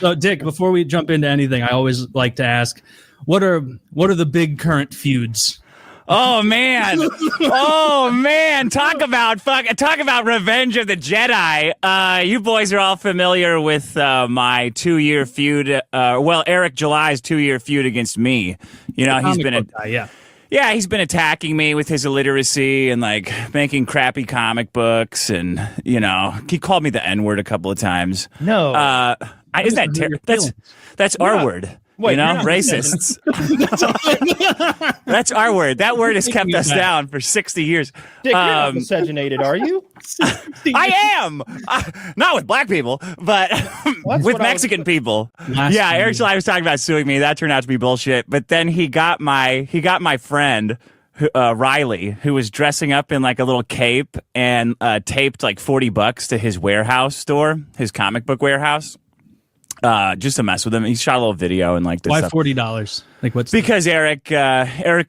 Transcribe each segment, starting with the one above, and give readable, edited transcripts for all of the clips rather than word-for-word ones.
So, Dick, before we jump into anything, I always like to ask, what are the big current feuds? Oh man! Talk about Revenge of the Jedi. You boys are all familiar with my 2-year feud. Eric July's 2-year feud against me. You know, he's been he's been attacking me with his illiteracy and like making crappy comic books, and you know, he called me the N-word a couple of times. No, is that that's our word? Wait, you know, racists. That's our word. That word has kept us down for 60 years. Dick, you're not miscegenated, are you? I am. Not with black people, but with Mexican people. Yeah, Eric July was talking about suing me. That turned out to be bullshit. But then he got my friend, Riley, who was dressing up in like a little cape and taped like $40 to his warehouse store, his comic book warehouse. Just to mess with him. He shot a little video and like this. Why $40? Like what's because Eric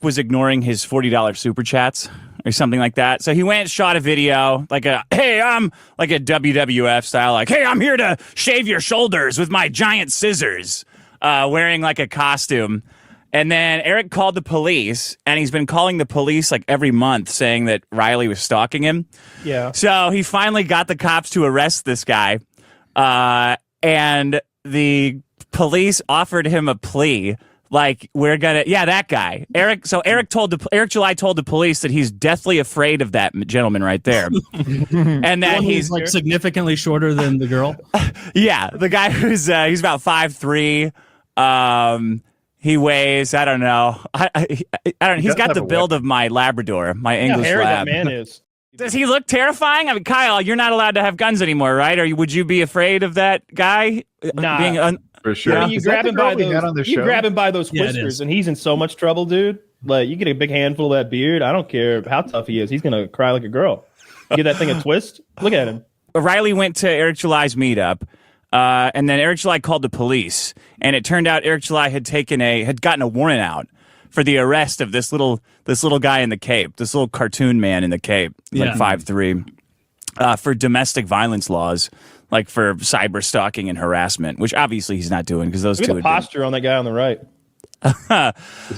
was ignoring his $40 super chats or something like that. So he went and shot a video like I'm like a WWF style, like, hey, I'm here to shave your shoulders with my giant scissors, wearing like a costume. And then Eric called the police, and he's been calling the police like every month saying that Riley was stalking him. Yeah. So he finally got the cops to arrest this guy. And the police offered him a plea, like that guy, Eric. So Eric July told the police that he's deathly afraid of that gentleman right there, and that he's like significantly shorter than the girl. Yeah, the guy who's he's about 5'3". He weighs, I don't know. I don't. He's got the build of my Labrador, my English lab. That man is. Does he look terrifying? I mean, Kyle, you're not allowed to have guns anymore, right? Or would you be afraid of that guy? Nah, for sure. Yeah, you grab him by those whiskers, and he's in so much trouble, dude. Like, you get a big handful of that beard. I don't care how tough he is. He's gonna cry like a girl. You get that thing a twist. Look at him. Riley went to Eric July's meetup, and then Eric July called the police, and it turned out Eric July had gotten a warrant out for the arrest of this little guy in the cape, this little cartoon man in the cape, like 5'3", for domestic violence laws, like for cyber stalking and harassment, which obviously he's not doing because those Look two. at the posture on that guy on the right.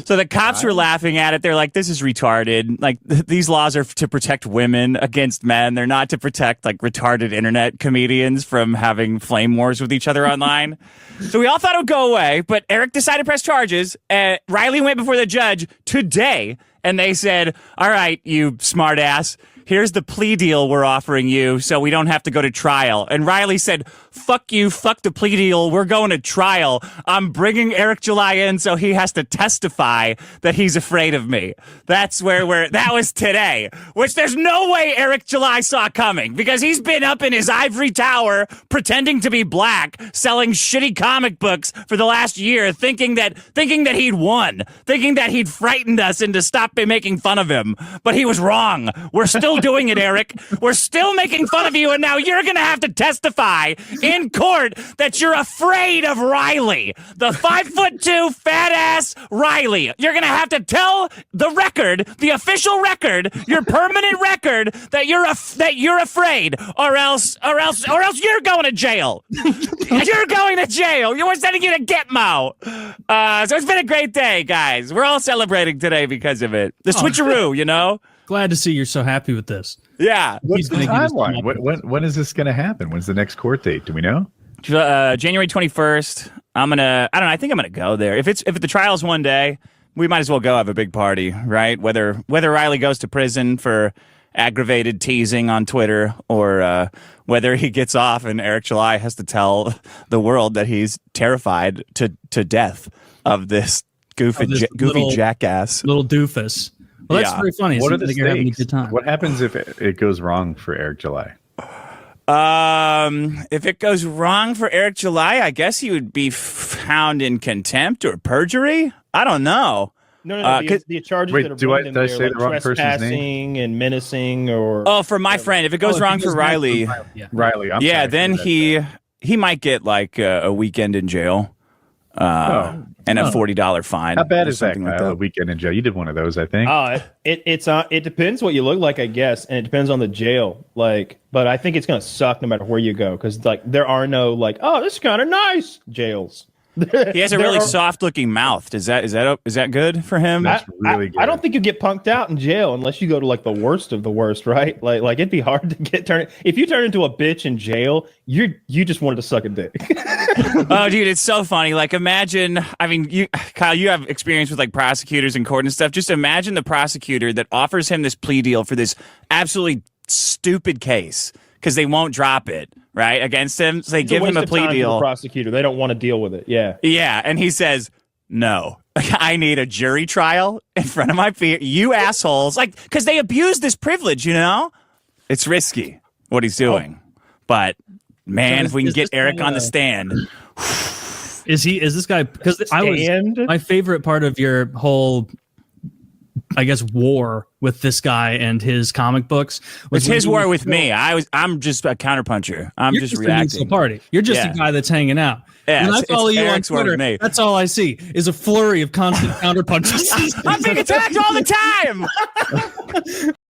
So the cops were laughing at it. They're like, this is retarded. Like, these laws are to protect women against men. They're not to protect like retarded internet comedians from having flame wars with each other online. So we all thought it would go away, but Eric decided to press charges. Riley went before the judge today, and they said, all right, you smart ass, here's the plea deal we're offering you so we don't have to go to trial. And Riley said, fuck you, fuck the plea deal, we're going to trial. I'm bringing Eric July in so he has to testify that he's afraid of me. That's where that was today, which there's no way Eric July saw coming, because he's been up in his ivory tower pretending to be black, selling shitty comic books for the last year, thinking that he'd won, thinking that he'd frightened us into stop making fun of him. But he was wrong. We're still doing it, Eric. We're still making fun of you, and now you're going to have to testify in court that you're afraid of Riley, the 5'2" fat ass Riley. You're going to have to tell the record, the official record, your permanent record, that you're afraid, or else you're going to jail. You're going to jail. We're sending you to Gitmo. So it's been a great day, guys. We're all celebrating today because of it. The switcheroo, you know. Glad to see you're so happy with this. Yeah. What's the timeline? When is this going to happen? When's the next court date? Do we know? January 21st. I think I'm gonna go there. If the trial's one day, we might as well go have a big party, right? Whether Riley goes to prison for aggravated teasing on Twitter, or whether he gets off and Eric July has to tell the world that he's terrified to death of this goofy jackass, little doofus. Well, that's very funny. What are the you're having a good time. What happens if it goes wrong for Eric July? If it goes wrong for Eric July, I guess he would be found in contempt or perjury. I don't know. No. The charges that are brought in there, say like the wrong person's name? trespassing and menacing, or for my friend, if it goes wrong for Riley, Riley, then he might get like a weekend in jail. and a $40 fine. How bad is that, something Kyle? like that. A weekend in jail. You did one of those, I think. It depends what you look like, I guess, and it depends on the jail. Like, but I think it's gonna suck no matter where you go, because like there are no like, oh, this is kind of nice jails. He has a really soft-looking mouth. Is that good for him? That's really good. I don't think you get punked out in jail unless you go to like the worst of the worst, right? Like it'd be hard to get turned. If you turn into a bitch in jail, you just wanted to suck a dick. Oh, dude, it's so funny. Like, imagine. I mean, Kyle, you have experience with like prosecutors in court and stuff. Just imagine the prosecutor that offers him this plea deal for this absolutely stupid case because they won't drop it. Right, against him, so they give him a plea deal. The prosecutor, they don't want to deal with it. Yeah, and he says, "No, I need a jury trial in front of my feet. You assholes!" Like, because they abuse this privilege. You know, it's risky what he's doing. But man, if we can get Eric on the stand, is this guy? Because my favorite part of your whole, I guess, war with this guy and his comic books. It's his war with me. I'm just a counterpuncher. I'm just reacting. Party. You're just a guy that's hanging out. Yeah, when I follow you on Twitter, me. that's all I see is a flurry of constant counterpunches. I'm being attacked all the time.